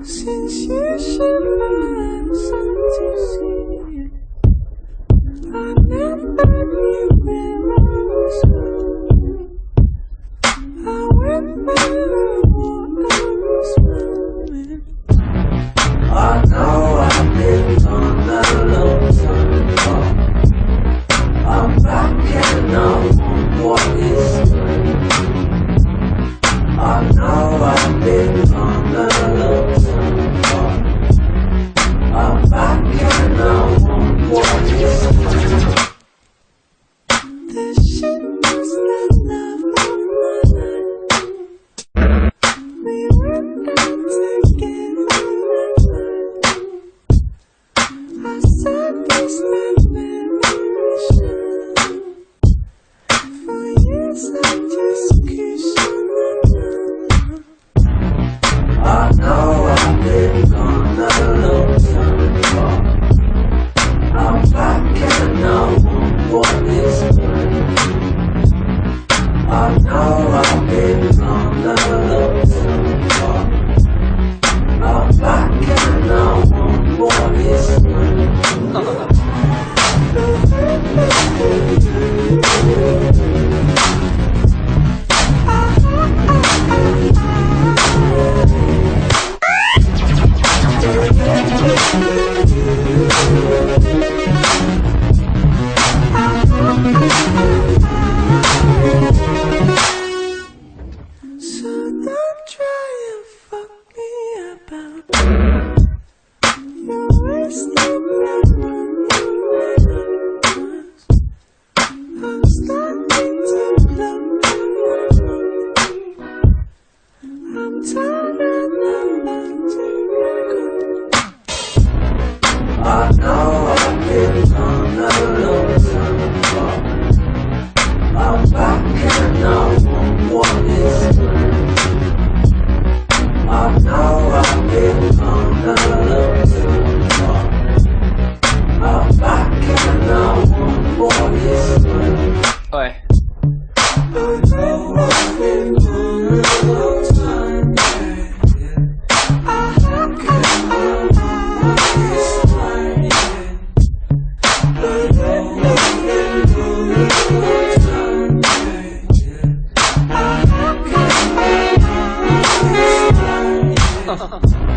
Since you should learn something to see it, I never knew where I was going. I went where I was running. I know I've been gone a long time. I'm back and I want what is mine. I know I've been gone a long time. I'm back and I want what is mine. This shit was the love of my life. We went out together that night. I said this nightmare shine. For years I just kissed you. I know I've been gone a long time. I'm back and I want what is mine. I know I've been gone a long time. I'm back and I want what is mine. So don't try and fuck me about. You're wasting my money when I was. I'm starting to blow my money. I'm tired of letting you go. I know I've been gone a long time. I'm back and I want what is mine. I know I've been gone a long time. I'm back and I want what is mine. Oi. I know I've been gone a long time. I want what is mine. I know I've been gone a long time. I want what is mine.